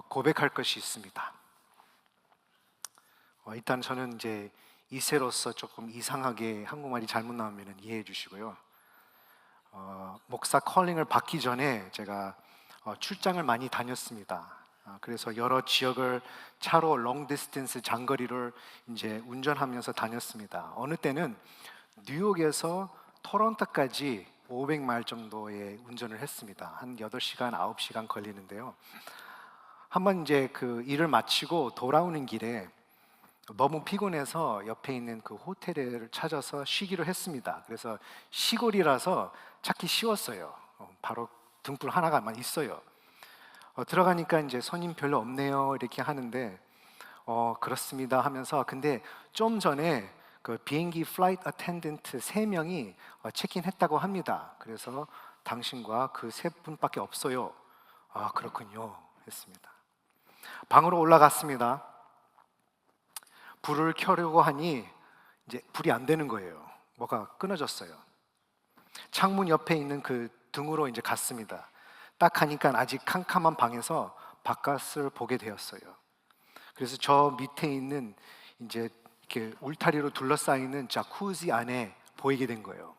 고백할 것이 있습니다. 일단 저는 이제 이세로서 조금 이상하게 한국말이 잘못 나오면 이해해 주시고요. 목사 컬링을 받기 전에 제가 출장을 많이 다녔습니다. 그래서 여러 지역을 차로 롱 디스턴스 장거리를 이제 운전하면서 다녔습니다. 어느 때는 뉴욕에서 토론토까지 500마일 정도의 운전을 했습니다. 한 8시간, 9시간 걸리는데요. 한번 이제 그 일을 마치고 돌아오는 길에 너무 피곤해서 옆에 있는 그 호텔을 찾아서 쉬기로 했습니다. 그래서 시골이라서 찾기 쉬웠어요. 바로 등불 하나가만 있어요. 들어가니까 이제 손님 별로 없네요 이렇게 하는데 그렇습니다 하면서, 근데 좀 전에 그 비행기 플라이트 어텐던트 3명이 체크인했다고 합니다. 그래서 당신과 그 3분밖에 없어요. 아, 그렇군요 했습니다. 방으로 올라갔습니다. 불을 켜려고 하니 이제 불이 안 되는 거예요. 뭐가 끊어졌어요. 창문 옆에 있는 그 등으로 이제 갔습니다. 딱 하니까 아직 캄캄한 방에서 바깥을 보게 되었어요. 그래서 저 밑에 있는 이제 이렇게 울타리로 둘러싸이는 자쿠지 안에 보이게 된 거예요.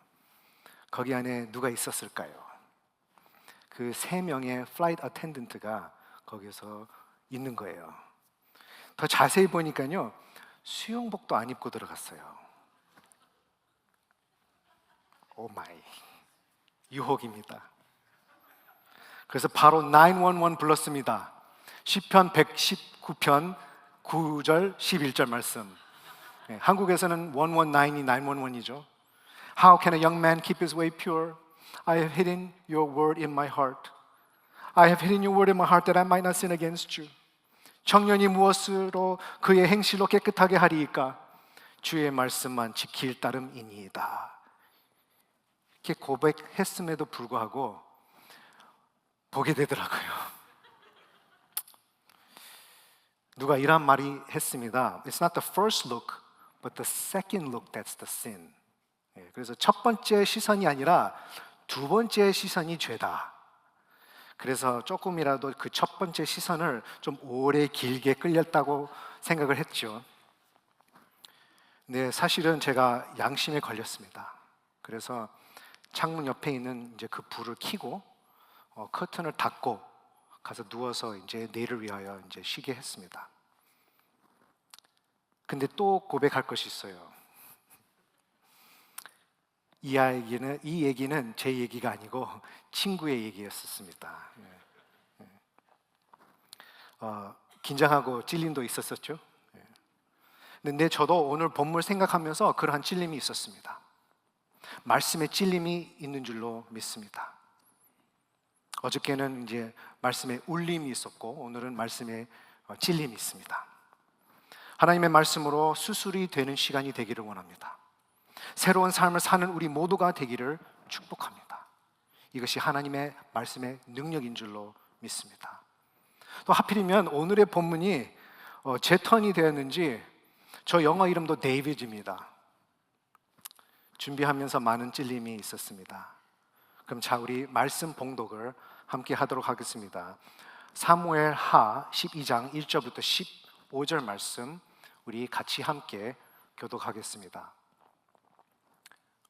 거기 안에 누가 있었을까요? 그 3명의 플라이트 어텐던트가 거기서 있는 거예요. 더 자세히 보니까요, 수영복도 안 입고 들어갔어요. 오 마이, 유혹입니다. 그래서 바로 911 불렀습니다. 시편 119편 9절 11절 말씀. 한국에서는 119이 911이죠. How can a young man keep his way pure? I have hidden your word in my heart. I have hidden your word in my heart that I might not sin against you. 청년이 무엇으로 그의 행실로 깨끗하게 하리이까? 주의 말씀만 지킬 따름이니이다. 이렇게 고백했음에도 불구하고 보게 되더라고요. 누가 이런 말이 했습니다. It's not the first look, but the second look that's the sin. 그래서 첫 번째 시선이 아니라 두 번째 시선이 죄다. 그래서 조금이라도 그 첫 번째 시선을 좀 오래 길게 끌렸다고 생각을 했죠. 근데 사실은 제가 양심에 걸렸습니다. 그래서 창문 옆에 있는 이제 그 불을 켜고 커튼을 닫고 가서 누워서 이제 내일을 위하여 이제 쉬게 했습니다. 근데 또 고백할 것이 있어요. 이 얘기는 제 얘기가 아니고 친구의 얘기였었습니다. 긴장하고 찔림도 있었었죠. 근데 저도 오늘 본문 생각하면서 그러한 찔림이 있었습니다. 말씀에 찔림이 있는 줄로 믿습니다. 어저께는 이제 말씀에 울림이 있었고 오늘은 말씀에 찔림이 있습니다. 하나님의 말씀으로 수술이 되는 시간이 되기를 원합니다. 새로운 삶을 사는 우리 모두가 되기를 축복합니다. 이것이 하나님의 말씀의 능력인 줄로 믿습니다. 또 하필이면 오늘의 본문이 제 턴이 되었는지 저 영어 이름도 데이비드입니다. 준비하면서 많은 찔림이 있었습니다. 그럼 자, 우리 말씀 봉독을 함께 하도록 하겠습니다. 사무엘 하 12장 1절부터 15절 말씀 우리 같이 함께 교독하겠습니다.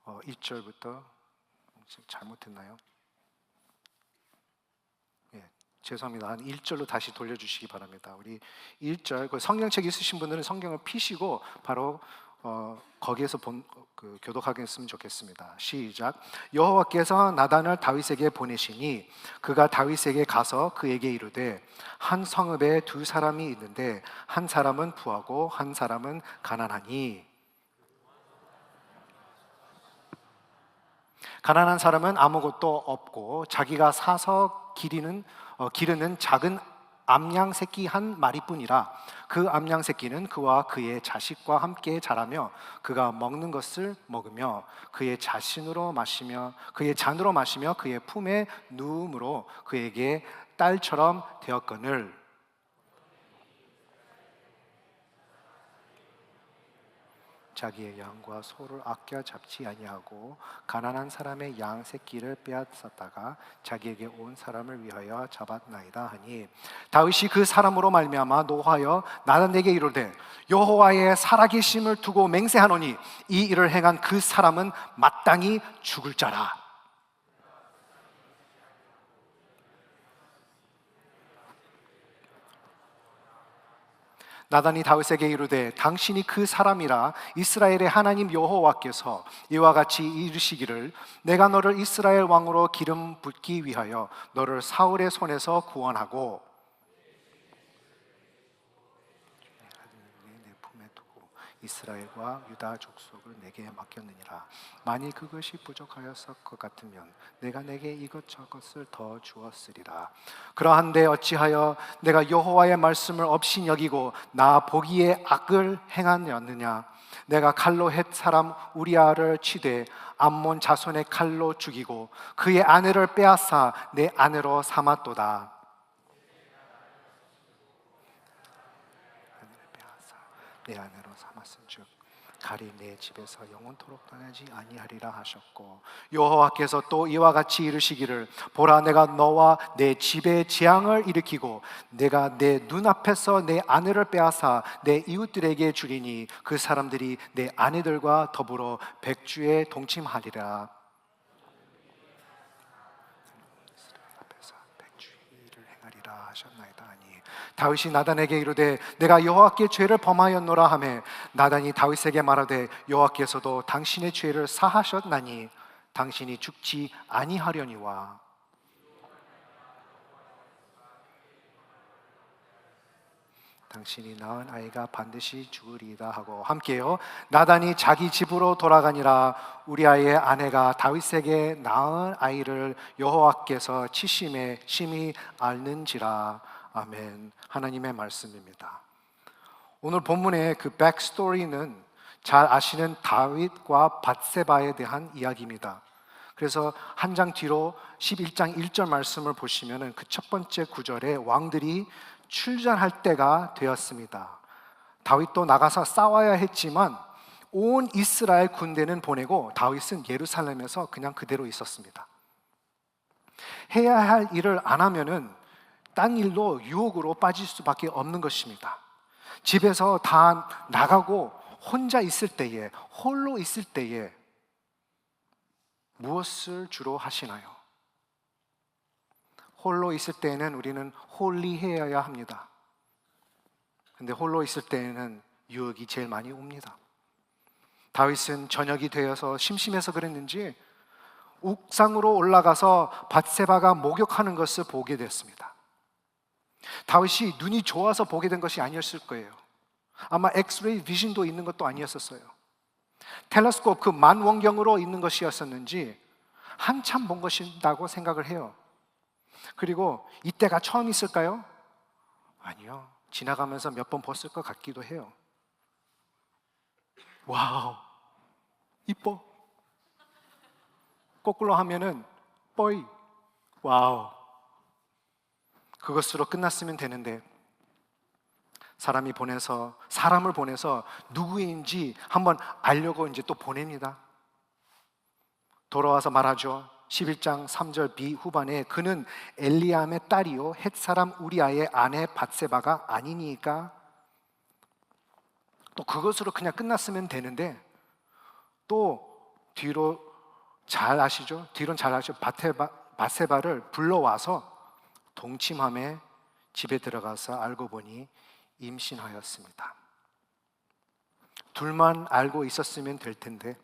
1절부터 잘못했나요? 죄송합니다. 한 1절로 다시 돌려주시기 바랍니다. 우리 1절, 그 성경책 있으신 분들은 성경을 피시고 바로 거기에서 교독하겠으면 좋겠습니다. 시작. 여호와께서 나단을 다윗에게 보내시니 그가 다윗에게 가서 그에게 이르되 한 성읍에 2사람이 있는데 한 사람은 부하고 한 사람은 가난하니 가난한 사람은 아무것도 없고 자기가 사서 기르는 작은 암양 새끼 한 마리뿐이라. 그 암양 새끼는 그와 그의 자식과 함께 자라며 그가 먹는 것을 먹으며 그의 잔으로 마시며 그의 품에 누움으로 그에게 딸처럼 되었거늘 자기의 양과 소를 아껴 잡지 아니하고 가난한 사람의 양 새끼를 빼앗았다가 자기에게 온 사람을 위하여 잡았나이다 하니, 다윗이 그 사람으로 말미암아 노하여 나단에게 이르되 여호와의 살아계심을 두고 맹세하노니 이 일을 행한 그 사람은 마땅히 죽을 자라. 나단이 다윗에게 이르되 당신이 그 사람이라 이스라엘의 하나님 여호와께서 이와 같이 이르시기를 내가 너를 이스라엘 왕으로 기름 붓기 위하여 너를 사울의 손에서 구원하고 내 품에 두고 이스라엘과 유다 족속을 내게 맡겼느니라. 만일 그것이 부족하였을 것 같으면 내가 내게 이것저것을 더 주었으리라. 그러한데 어찌하여 내가 여호와의 말씀을 업신 여기고 나 보기에 악을 행하였느냐. 내가 칼로 헷 사람 우리아를 치되 암몬 자손의 칼로 죽이고 그의 아내를 빼앗아 내 아내로 삼았도다. 내 아내로 삼았은즉 가리 내 집에서 영원토록 떠나지 아니하리라 하셨고, 여호와께서 또 이와 같이 이르시기를 보라 내가 너와 내 집에 재앙을 일으키고 내가 내 눈앞에서 내 아내를 빼앗아 내 이웃들에게 주리니 그 사람들이 내 아내들과 더불어 백주에 동침하리라. 앞에서 백주의 일을 행하리라 하셨나이다 하니, 다윗이 나단에게 이르되 내가 여호와께 죄를 범하였노라 하매 나단이 다윗에게 말하되 여호와께서도 당신의 죄를 사하셨나니 당신이 죽지 아니하려니와. 당신이 낳은 아이가 반드시 죽으리이다 하고 함께요. 나단이 자기 집으로 돌아가니라. 우리아의 아내가 다윗에게 낳은 아이를 여호와께서 치심에 심히 앓는지라. 아멘. 하나님의 말씀입니다. 오늘 본문의 그 백스토리는 잘 아시는 다윗과 밧세바에 대한 이야기입니다. 그래서 한 장 뒤로 11장 1절 말씀을 보시면 그 첫 번째 구절에 왕들이 출전할 때가 되었습니다. 다윗도 나가서 싸워야 했지만 온 이스라엘 군대는 보내고 다윗은 예루살렘에서 그냥 그대로 있었습니다. 해야 할 일을 안 하면은 딴 일로 유혹으로 빠질 수밖에 없는 것입니다. 집에서 다 나가고 혼자 있을 때에, 홀로 있을 때에 무엇을 주로 하시나요? 홀로 있을 때에는 우리는 홀리해야 합니다. 근데 홀로 있을 때에는 유혹이 제일 많이 옵니다. 다윗은 저녁이 되어서 심심해서 그랬는지 옥상으로 올라가서 밧세바가 목욕하는 것을 보게 됐습니다. 다윗이 눈이 좋아서 보게 된 것이 아니었을 거예요. 아마 엑스레이 비전도 있는 것도 아니었었어요. 텔레스코프 그 만원경으로 있는 것이었었는지 한참 본 것이라고 생각을 해요. 그리고 이때가 처음 있을까요? 아니요. 지나가면서 몇 번 봤을 것 같기도 해요. 와우, 이뻐. 거꾸로 하면은 뽀이. 와우. 그것으로 끝났으면 되는데 사람을 보내서 누구인지 한번 알려고 이제 또 보냅니다. 돌아와서 말하죠. 11장 3절 B 후반에 그는 엘리암의 딸이요 헷 사람 우리아의 아내 밧세바가 아니니까. 또 그것으로 그냥 끝났으면 되는데 또 뒤로 잘 아시죠? 밧세바를 불러와서 동침함에 집에 들어가서 알고 보니 임신하였습니다. 둘만 알고 있었으면 될 텐데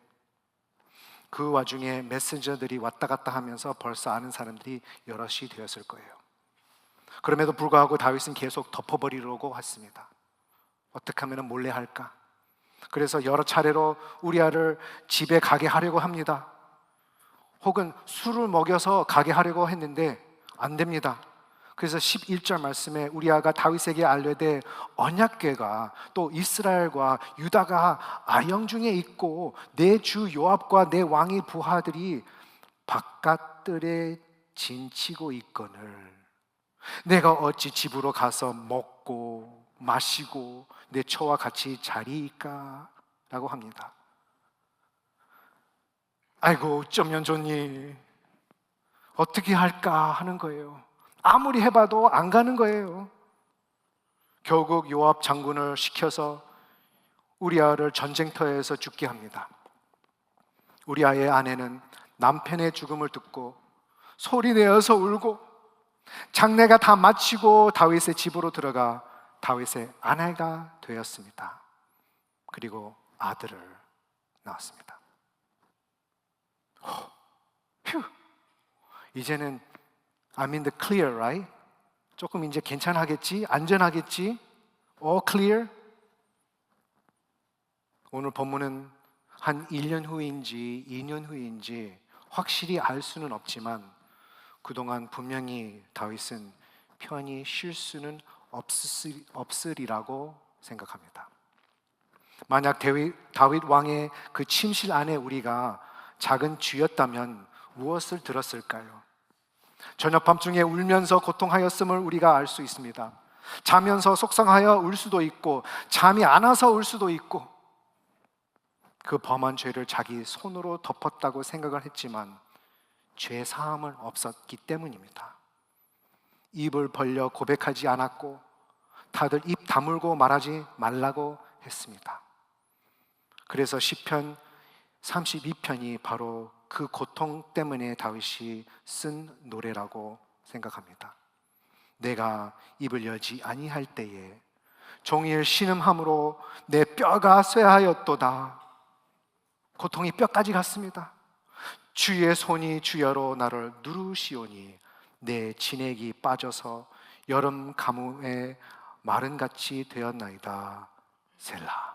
그 와중에 메신저들이 왔다 갔다 하면서 벌써 아는 사람들이 여럿이 되었을 거예요. 그럼에도 불구하고 다윗은 계속 덮어버리려고 했습니다. 어떻게 하면 몰래 할까? 그래서 여러 차례로 우리아를 집에 가게 하려고 합니다. 혹은 술을 먹여서 가게 하려고 했는데 안 됩니다. 그래서 11절 말씀에 우리아가 다윗에게 알려되 언약궤가 또 이스라엘과 유다가 아영중에 있고 내 주 요압과 내 왕의 부하들이 바깥들에 진치고 있거늘 내가 어찌 집으로 가서 먹고 마시고 내 처와 같이 자리이까? 라고 합니다. 아이고 어쩌면 좋니, 어떻게 할까 하는 거예요. 아무리 해봐도 안 가는 거예요. 결국 요압 장군을 시켜서 우리아를 전쟁터에서 죽게 합니다. 우리아의 아내는 남편의 죽음을 듣고 소리내어서 울고 장례가 다 마치고 다윗의 집으로 들어가 다윗의 아내가 되었습니다. 그리고 아들을 낳았습니다. 휴, 이제는 I'm in the clear, right? 조금 이제 괜찮아겠지? 안전하겠지? All clear? 오늘 본문은 한 1년 후인지 2년 후인지 확실히 알 수는 없지만 그동안 분명히 다윗은 편히 쉴 수는 없으리라고 생각합니다. 만약 다윗 왕의 그 침실 안에 우리가 작은 쥐였다면 무엇을 들었을까요? 저녁 밤중에 울면서 고통하였음을 우리가 알 수 있습니다. 자면서 속상하여 울 수도 있고 잠이 안 와서 울 수도 있고 그 범한 죄를 자기 손으로 덮었다고 생각을 했지만 죄 사함은 없었기 때문입니다. 입을 벌려 고백하지 않았고 다들 입 다물고 말하지 말라고 했습니다. 그래서 시편 32편이 바로 그 고통 때문에 다윗이 쓴 노래라고 생각합니다. 내가 입을 여지 아니할 때에 종일 신음함으로 내 뼈가 쇠하였도다. 고통이 뼈까지 갔습니다. 주의 손이 주여로 나를 누르시오니 내 진액이 빠져서 여름 가뭄에 마른같이 되었나이다. 셀라.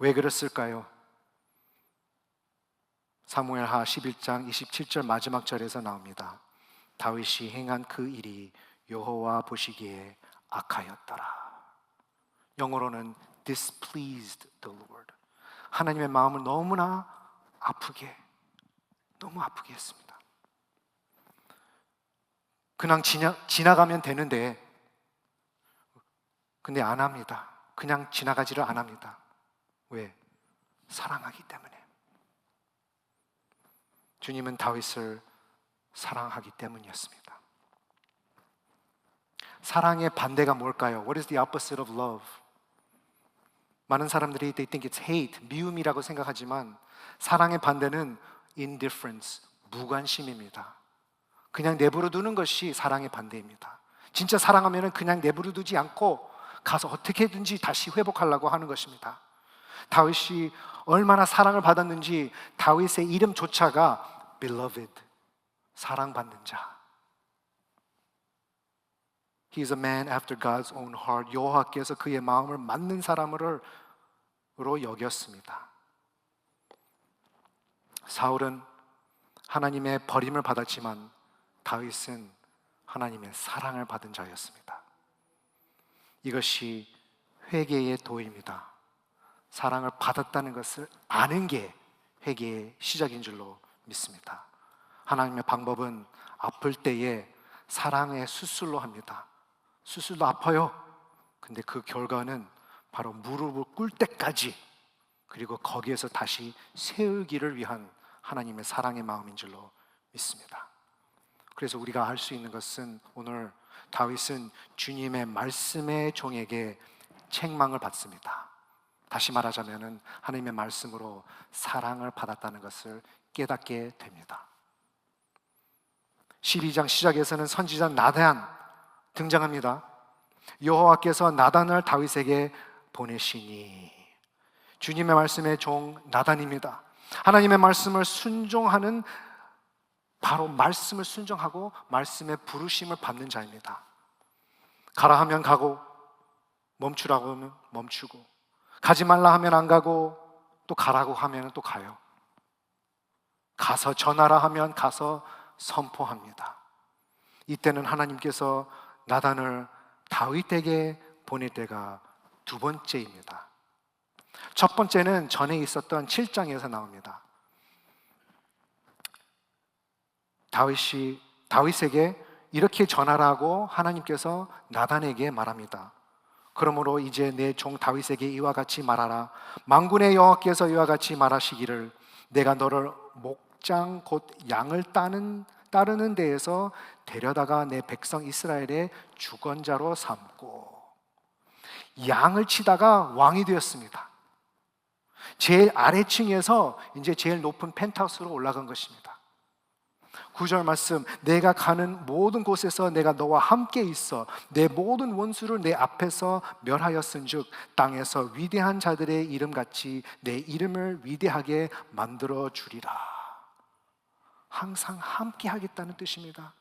왜 그랬을까요? 사무엘하 11장 27절 마지막 절에서 나옵니다. 다윗이 행한 그 일이 여호와 보시기에 악하였더라. 영어로는 displeased the Lord. 하나님의 마음을 너무 아프게 했습니다. 그냥 지나가면 되는데 근데 안 합니다. 그냥 지나가지를 안 합니다. 왜? 사랑하기 때문에. 주님은 다윗을 사랑하기 때문이었습니다. 사랑의 반대가 뭘까요? What is the opposite of love? 많은 사람들이 they think it's hate, 미움이라고 생각하지만 사랑의 반대는 indifference, 무관심입니다. 그냥 내버려 두는 것이 사랑의 반대입니다. 진짜 사랑하면 그냥 내버려 두지 않고 가서 어떻게든지 다시 회복하려고 하는 것입니다. 다윗이 얼마나 사랑을 받았는지 다윗의 이름조차가 beloved, 사랑받는 자. He is a man after God's own heart. 여호와께서 그의 마음을 맞는 사람으로 여겼습니다. 사울은 하나님의 버림을 받았지만 다윗은 하나님의 사랑을 받은 자였습니다. 이것이 회개의 도입니다. 사랑을 받았다는 것을 아는 게 회개의 시작인 줄로 믿습니다. 하나님의 방법은 아플 때에 사랑의 수술로 합니다. 수술도 아파요. 근데 그 결과는 바로 무릎을 꿇을 때까지, 그리고 거기에서 다시 세우기를 위한 하나님의 사랑의 마음인 줄로 믿습니다. 그래서 우리가 알 수 있는 것은 오늘 다윗은 주님의 말씀의 종에게 책망을 받습니다. 다시 말하자면 하나님의 말씀으로 사랑을 받았다는 것을 깨닫게 됩니다. 12장 시작에서는 선지자 나단 등장합니다. 여호와께서 나단을 다윗에게 보내시니, 주님의 말씀의 종 나단입니다. 하나님의 말씀을 순종하는, 바로 말씀을 순종하고 말씀의 부르심을 받는 자입니다. 가라 하면 가고, 멈추라고 하면 멈추고, 가지 말라 하면 안 가고, 또 가라고 하면 또 가요. 가서 전하라 하면 가서 선포합니다. 이때는 하나님께서 나단을 다윗에게 보낼 때가 두 번째입니다. 첫 번째는 전에 있었던 7장에서 나옵니다. 다윗에게 이렇게 전하라고 하나님께서 나단에게 말합니다. 그러므로 이제 내 종 다윗에게 이와 같이 말하라. 만군의 여호와께서 이와 같이 말하시기를 내가 너를 목장 곧 양을 따르는 데에서 데려다가 내 백성 이스라엘의 주권자로 삼고, 양을 치다가 왕이 되었습니다. 제일 아래층에서 이제 제일 높은 펜트하우스로 올라간 것입니다. 9절 말씀, 내가 가는 모든 곳에서 내가 너와 함께 있어 내 모든 원수를 내 앞에서 멸하였은즉 땅에서 위대한 자들의 이름같이 내 이름을 위대하게 만들어 주리라. 항상 함께 하겠다는 뜻입니다.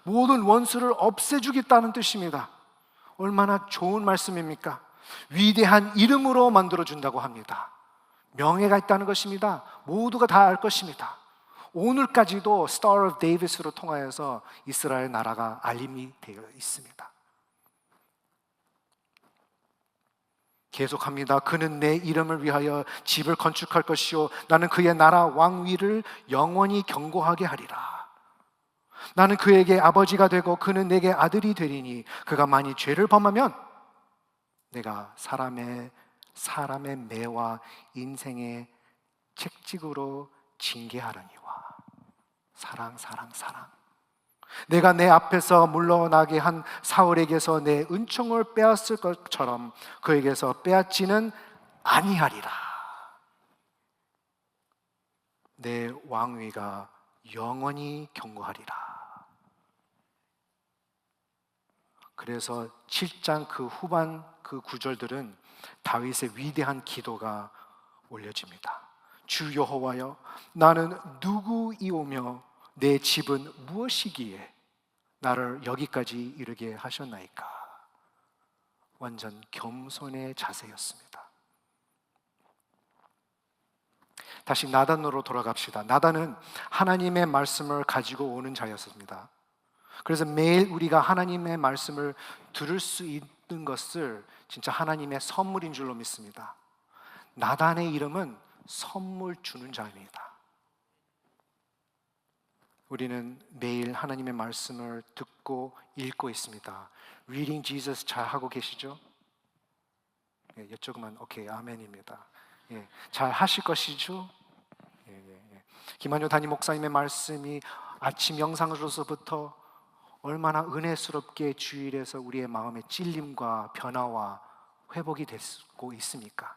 모든 원수를 없애주겠다는 뜻입니다. 얼마나 좋은 말씀입니까? 위대한 이름으로 만들어 준다고 합니다. 명예가 있다는 것입니다. 모두가 다 알 것입니다. 오늘까지도 Star of David으로 통하여서 이스라엘 나라가 알림이 되어 있습니다. 계속합니다. 그는 내 이름을 위하여 집을 건축할 것이요 나는 그의 나라 왕위를 영원히 견고하게 하리라. 나는 그에게 아버지가 되고 그는 내게 아들이 되리니 그가 만일 죄를 범하면 내가 사람의 매와 인생의 책찍으로 징계하려니와. 사랑. 내가 내 앞에서 물러나게 한 사울에게서 내 은총을 빼앗을 것처럼 그에게서 빼앗지는 아니하리라. 내 왕위가 영원히 견고하리라. 그래서 7장 그 후반 그 구절들은 다윗의 위대한 기도가 올려집니다. 주 여호와여, 나는 누구이오며 내 집은 무엇이기에 나를 여기까지 이르게 하셨나이까. 완전 겸손의 자세였습니다. 다시 나단으로 돌아갑시다. 나단은 하나님의 말씀을 가지고 오는 자였습니다. 그래서 매일 우리가 하나님의 말씀을 들을 수 있는 것을 진짜 하나님의 선물인 줄로 믿습니다. 나단의 이름은 선물 주는 자입니다. 우리는 매일 하나님의 말씀을 듣고 읽고 있습니다. Reading Jesus 잘 하고 계시죠? 예, 이쪽만 오케이, 아멘입니다. 예, 잘 하실 것이죠? 김한효 담임 목사님의 말씀이 아침 영상으로서부터 얼마나 은혜스럽게 주일에서 우리의 마음의 찔림과 변화와 회복이 되고 있습니까?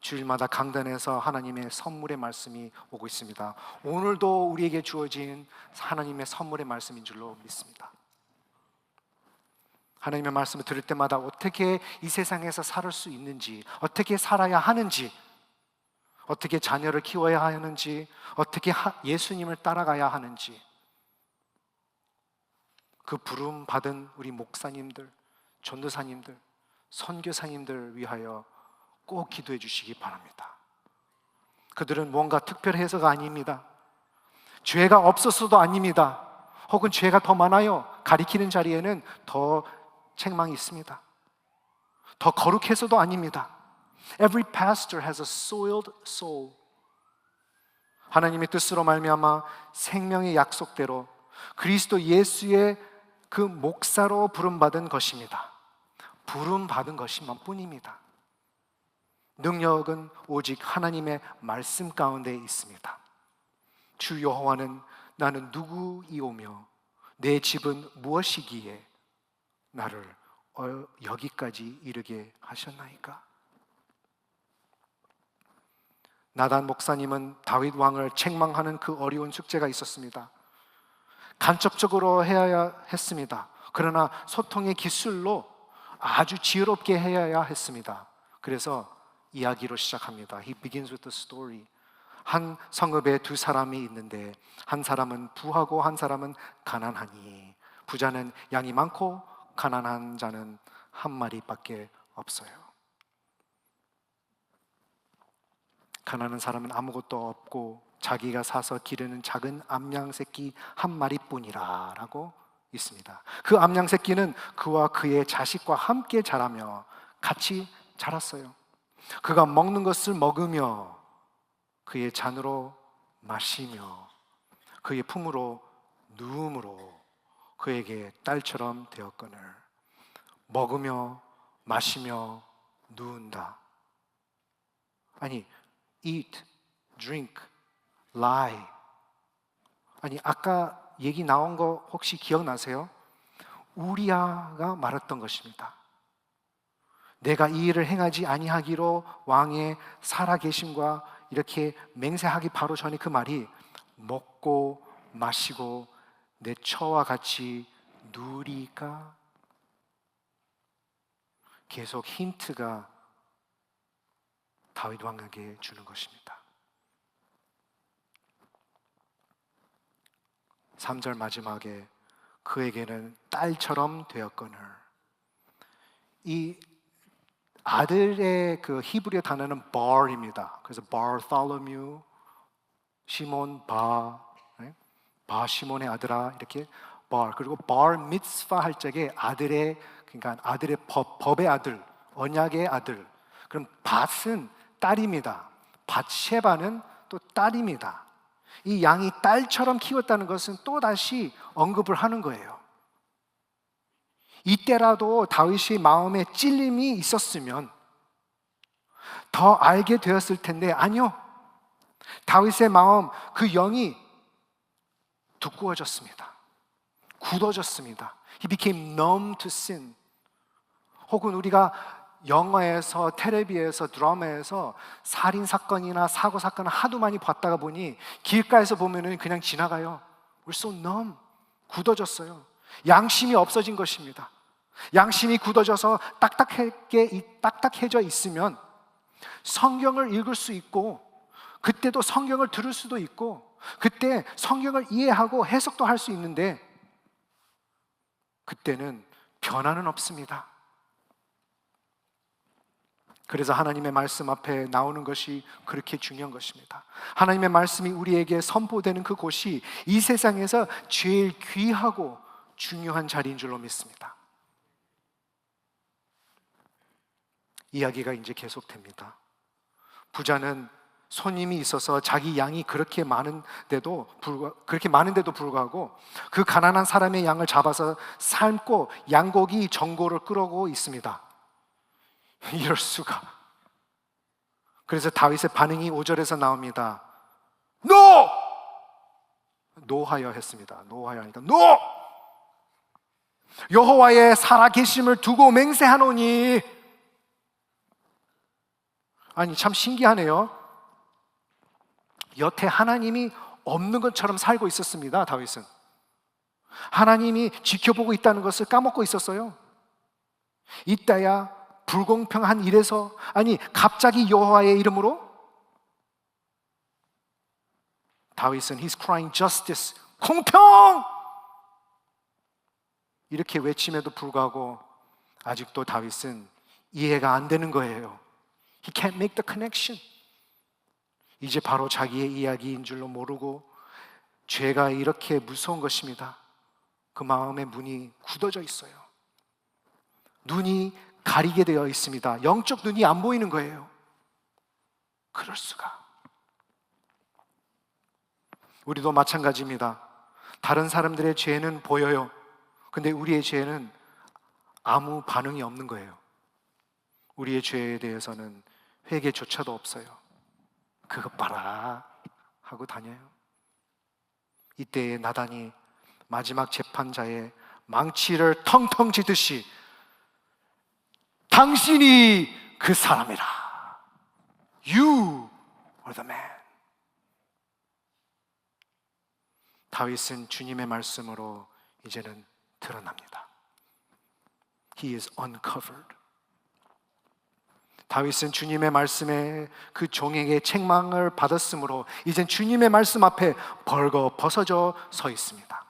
주일마다 강단에서 하나님의 선물의 말씀이 오고 있습니다. 오늘도 우리에게 주어진 하나님의 선물의 말씀인 줄로 믿습니다. 하나님의 말씀을 들을 때마다 어떻게 이 세상에서 살 수 있는지, 어떻게 살아야 하는지, 어떻게 자녀를 키워야 하는지, 어떻게 예수님을 따라가야 하는지, 그 부름 받은 우리 목사님들, 전도사님들, 선교사님들 위하여 꼭 기도해 주시기 바랍니다. 그들은 뭔가 특별해서가 아닙니다. 죄가 없어서도 아닙니다. 혹은 죄가 더 많아요. 가리키는 자리에는 더 책망이 있습니다. 더 거룩해서도 아닙니다. Every pastor has a soiled soul. 하나님의 뜻으로 말미암아 생명의 약속대로 그리스도 예수의 그 목사로 부름받은 것입니다. 부름받은 것만 뿐입니다. 능력은 오직 하나님의 말씀 가운데 있습니다. 주 여호와는 나는 누구이오며 내 집은 무엇이기에 나를 여기까지 이르게 하셨나이까. 나단 목사님은 다윗 왕을 책망하는 그 어려운 숙제가 있었습니다. 간접적으로 해야 했습니다. 그러나 소통의 기술로 아주 지혜롭게 해야 했습니다. 그래서 이야기로 시작합니다. He begins with the story. 한 성읍에 두 사람이 있는데 한 사람은 부하고 한 사람은 가난하니 부자는 양이 많고 가난한 자는 한 마리밖에 없어요. 가난한 사람은 아무것도 없고 자기가 사서 기르는 작은 암양 새끼 한 마리뿐이라 라고 있습니다. 그 암양 새끼는 그와 그의 자식과 함께 자라며 같이 자랐어요. 그가 먹는 것을 먹으며 그의 잔으로 마시며 그의 품으로 누움으로 그에게 딸처럼 되었거늘 먹으며 마시며 누운다. 아니, eat, drink, lie. 아니, 아까 얘기 나온 거 혹시 기억나세요? 우리아가 말했던 것입니다. 내가 이 일을 행하지 아니하기로 왕의 살아계심과 이렇게 맹세하기 바로 전에 그 말이 먹고 마시고 내 처와 같이 누리까? 계속 힌트가 다윗 왕에게 주는 것입니다. 3절 마지막에 그에게는 딸처럼 되었거늘. 이 아들의 그 히브리어 단어는 bar입니다. 그래서 바르톨로뮤, 시몬 바 시몬의 아들아, 이렇게 bar. 그리고 bar 미츠바 할 적에 아들의, 그러니까 아들의 법의 아들, 언약의 아들. 그럼 밧은 딸입니다. 밧쉐바는 또 딸입니다. 이 양이 딸처럼 키웠다는 것은 또 다시 언급을 하는 거예요. 이때라도 다윗의 마음에 찔림이 있었으면 더 알게 되었을 텐데, 아니요. 다윗의 마음, 그 영이 두꺼워졌습니다. 굳어졌습니다. He became numb to sin. 혹은 우리가 영화에서, 텔레비에서, 드라마에서 살인사건이나 사고사건을 하도 많이 봤다가 보니 길가에서 보면은 그냥 지나가요. We're so numb. 굳어졌어요. 양심이 없어진 것입니다. 양심이 굳어져서 딱딱해져 있으면 성경을 읽을 수 있고, 그때도 성경을 들을 수도 있고, 그때 성경을 이해하고 해석도 할 수 있는데, 그때는 변화는 없습니다. 그래서 하나님의 말씀 앞에 나오는 것이 그렇게 중요한 것입니다. 하나님의 말씀이 우리에게 선포되는 그곳이 이 세상에서 제일 귀하고 중요한 자리인 줄로 믿습니다. 이야기가 이제 계속됩니다. 부자는 손님이 있어서 자기 양이 그렇게 많은데도 불구하고 그 가난한 사람의 양을 잡아서 삶고 양고기 전골을 끓이고 있습니다. 이럴 수가. 그래서 다윗의 반응이 5절에서 나옵니다. NO! 노하여 했습니다. 노하여 하니까 NO! 여호와의 살아계심을 두고 맹세하노니. 아니, 참 신기하네요. 여태 하나님이 없는 것처럼 살고 있었습니다. 다윗은 하나님이 지켜보고 있다는 것을 까먹고 있었어요. 이따야 불공평한 일에서, 아니 갑자기 여호와의 이름으로 다윗은 He's crying justice, 공평! 이렇게 외침에도 불구하고 아직도 다윗은 이해가 안 되는 거예요. He can't make the connection. 이제 바로 자기의 이야기인 줄로 모르고 죄가 이렇게 무서운 것입니다. 그 마음의 문이 굳어져 있어요. 눈이 가리게 되어 있습니다. 영적 눈이 안 보이는 거예요. 그럴 수가. 우리도 마찬가지입니다. 다른 사람들의 죄는 보여요. 근데 우리의 죄는 아무 반응이 없는 거예요. 우리의 죄에 대해서는 회개조차도 없어요. 그것 봐라 하고 다녀요. 이때에 나단이 마지막 재판자의 망치를 텅텅 쥐듯이 당신이 그 사람이라. You are the man. 다윗은 주님의 말씀으로 이제는 드러납니다. He is uncovered. 다윗은 주님의 말씀에 그 종에게 책망을 받았으므로 이젠 주님의 말씀 앞에 벌거벗어져 서 있습니다.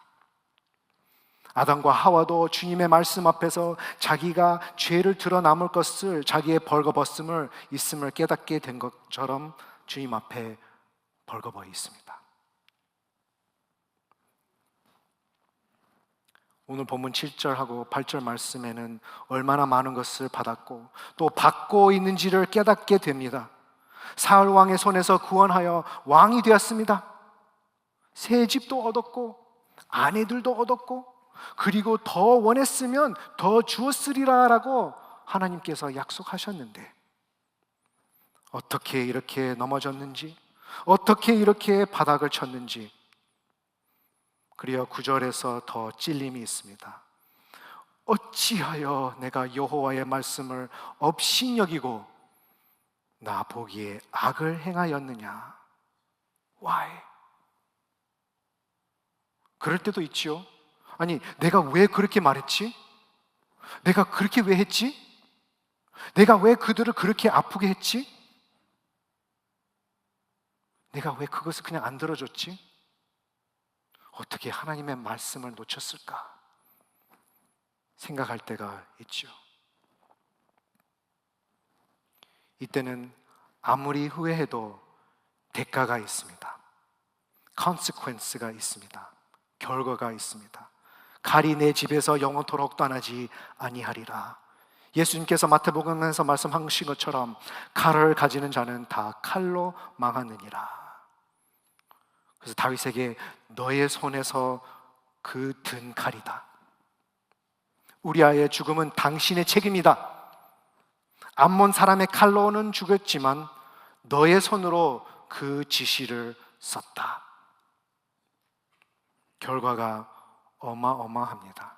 아담과 하와도 주님의 말씀 앞에서 자기가 죄를 드러남을 것을, 자기의 벌거벗음을 있음을 깨닫게 된 것처럼 주님 앞에 벌거벗어 있습니다. 오늘 본문 7절하고 8절 말씀에는 얼마나 많은 것을 받았고 또 받고 있는지를 깨닫게 됩니다. 사울 왕의 손에서 구원하여 왕이 되었습니다. 새 집도 얻었고 아내들도 얻었고, 그리고 더 원했으면 더 주었으리라 라고 하나님께서 약속하셨는데 어떻게 이렇게 넘어졌는지, 어떻게 이렇게 바닥을 쳤는지. 그리어 9절에서 더 찔림이 있습니다. 어찌하여 내가 여호와의 말씀을 업신여기고 나 보기에 악을 행하였느냐. Why? 그럴 때도 있지요. 아니, 내가 왜 그렇게 말했지? 내가 그렇게 왜 했지? 내가 왜 그들을 그렇게 아프게 했지? 내가 왜 그것을 그냥 안 들어줬지? 어떻게 하나님의 말씀을 놓쳤을까? 생각할 때가 있죠. 이때는 아무리 후회해도 대가가 있습니다. consequence가 있습니다. 결과가 있습니다. 칼이 내 집에서 영원토록 떠나지 아니하리라. 예수님께서 마태복음에서 말씀하신 것처럼 칼을 가지는 자는 다 칼로 망하느니라. 그래서 다윗에게 너의 손에서 그 든 칼이다. 우리아의 죽음은 당신의 책임이다. 암몬 사람의 칼로는 죽었지만 너의 손으로 그 지시를 썼다. 결과가 어마어마합니다.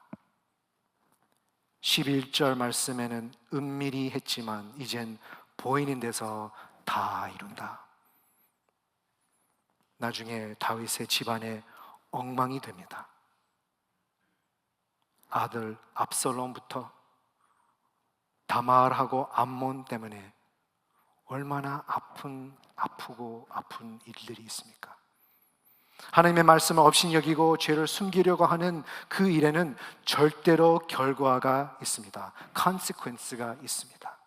11절 말씀에는 은밀히 했지만 이젠 보이는 데서 다 이룬다. 나중에 다윗의 집안에 엉망이 됩니다. 아들 압살롬부터 다말하고 암몬 때문에 얼마나 아프고 아픈 일들이 있습니까? 하나님의 말씀을 업신여기고 죄를 숨기려고 하는 그 일에는 절대로 결과가 있습니다. consequence가 있습니다.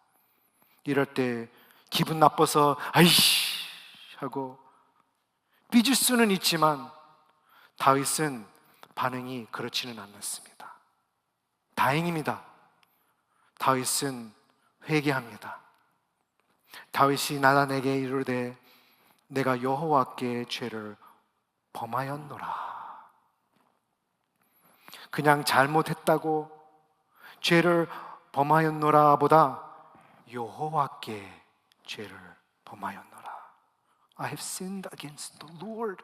이럴 때 기분 나빠서 아이씨 하고 삐질 수는 있지만 다윗은 반응이 그렇지는 않았습니다. 다행입니다. 다윗은 회개합니다. 다윗이 나단에게 이르되 내가 여호와께 죄를 범하였노라. 그냥 잘못했다고 죄를 범하였노라 보다 여호와께 죄를 범하였노라. I have sinned against the Lord.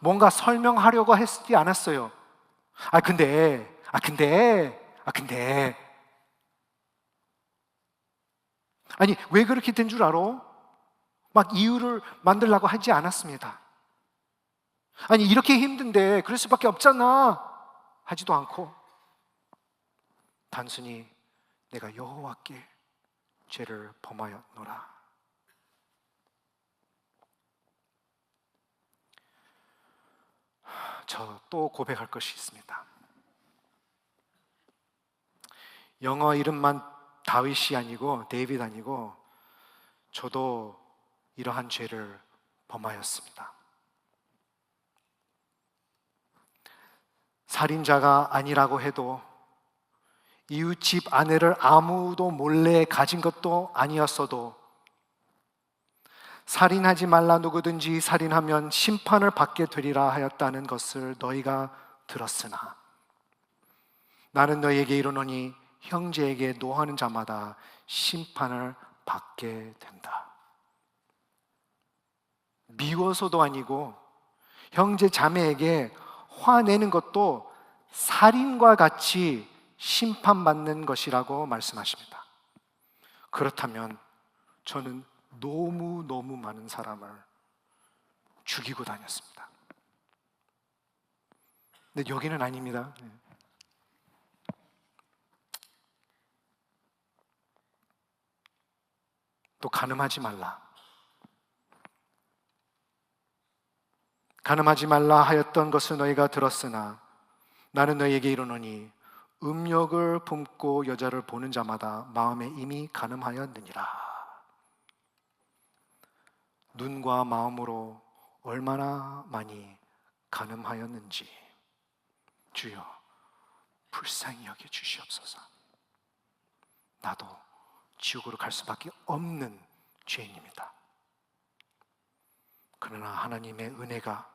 뭔가 설명하려고 했지 않았어요. 근데 아니 왜 그렇게 된 줄 알아? 막 이유를 만들려고 하지 않았습니다. 아니 이렇게 힘든데 그럴 수밖에 없잖아 하지도 않고 단순히 내가 여호와께 죄를 범하였노라. 저 또 고백할 것이 있습니다. 영어 이름만 다윗이 아니고 데이빗 아니고 저도 이러한 죄를 범하였습니다. 살인자가 아니라고 해도 이웃집 아내를 아무도 몰래 가진 것도 아니었어도 살인하지 말라 누구든지 살인하면 심판을 받게 되리라 하였다는 것을 너희가 들었으나 나는 너희에게 이르노니 형제에게 노하는 자마다 심판을 받게 된다. 미워서도 아니고 형제 자매에게 화내는 것도 살인과 같이 심판받는 것이라고 말씀하십니다. 그렇다면 저는 너무 많은 사람을 죽이고 다녔습니다. 근데 여기는 아닙니다. 또 간음하지 말라. 간음하지 말라 하였던 것을 너희가 들었으나 나는 너희에게 이르노니 음욕을 품고 여자를 보는 자마다 마음에 이미 간음하였느니라. 눈과 마음으로 얼마나 많이 간음하였는지 주여 불쌍히 여겨 주시옵소서. 나도 지옥으로 갈 수밖에 없는 죄인입니다. 그러나 하나님의 은혜가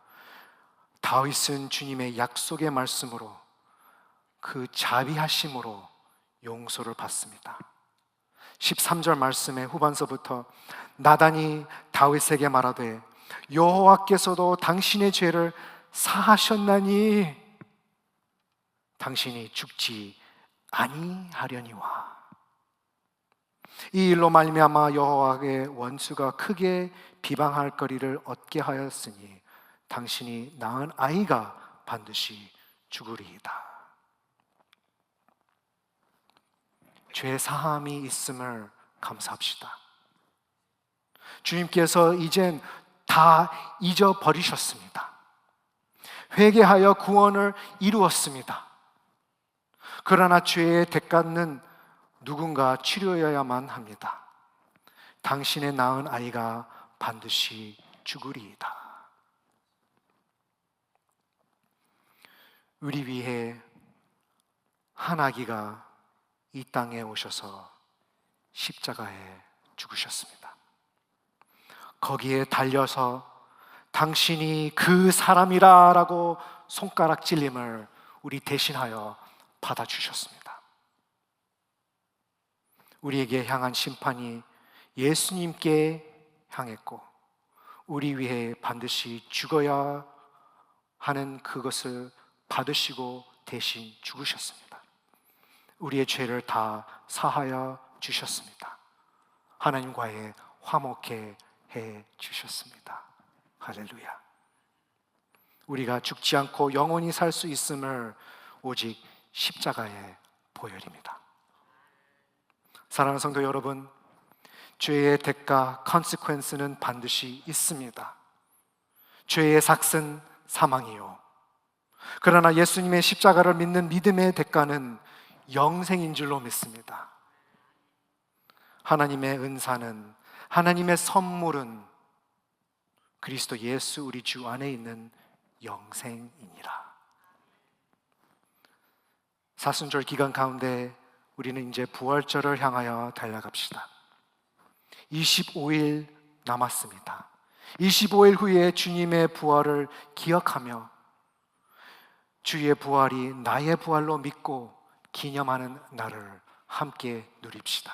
다윗은 주님의 약속의 말씀으로 그 자비하심으로 용서를 받습니다. 13절 말씀의 후반서부터 나단이 다윗에게 말하되 여호와께서도 당신의 죄를 사하셨나니 당신이 죽지 아니하려니와. 이 일로 말미암아 여호와의 원수가 크게 비방할 거리를 얻게 하였으니 당신이 낳은 아이가 반드시 죽으리이다. 죄 사함이 있음을 감사합시다. 주님께서 이젠 다 잊어버리셨습니다. 회개하여 구원을 이루었습니다. 그러나 죄의 대가는 누군가 치료해야만 합니다. 당신의 낳은 아이가 반드시 죽으리이다. 우리 위해 한 아기가 이 땅에 오셔서 십자가에 죽으셨습니다. 거기에 달려서 당신이 그 사람이라 라고 손가락 찔림을 우리 대신하여 받아주셨습니다. 우리에게 향한 심판이 예수님께 향했고 우리 위해 반드시 죽어야 하는 그것을 받으시고 대신 죽으셨습니다. 우리의 죄를 다 사하여 주셨습니다. 하나님과의 화목해 해 주셨습니다. 할렐루야. 우리가 죽지 않고 영원히 살 수 있음을 오직 십자가의 보혈입니다. 사랑하는 성도 여러분, 죄의 대가, consequence는 반드시 있습니다. 죄의 삭은 사망이요. 그러나 예수님의 십자가를 믿는 믿음의 대가는 영생인 줄로 믿습니다. 하나님의 은사는, 하나님의 선물은 그리스도 예수 우리 주 안에 있는 영생이니라. 사순절 기간 가운데 우리는 이제 부활절을 향하여 달려갑시다. 25일 남았습니다. 25일 후에 주님의 부활을 기억하며 주의 부활이 나의 부활로 믿고 기념하는 날을 함께 누립시다.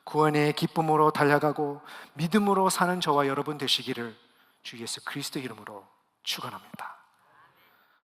구원의 기쁨으로 달려가고 믿음으로 사는 저와 여러분 되시기를 주 예수 그리스도 이름으로 축원합니다.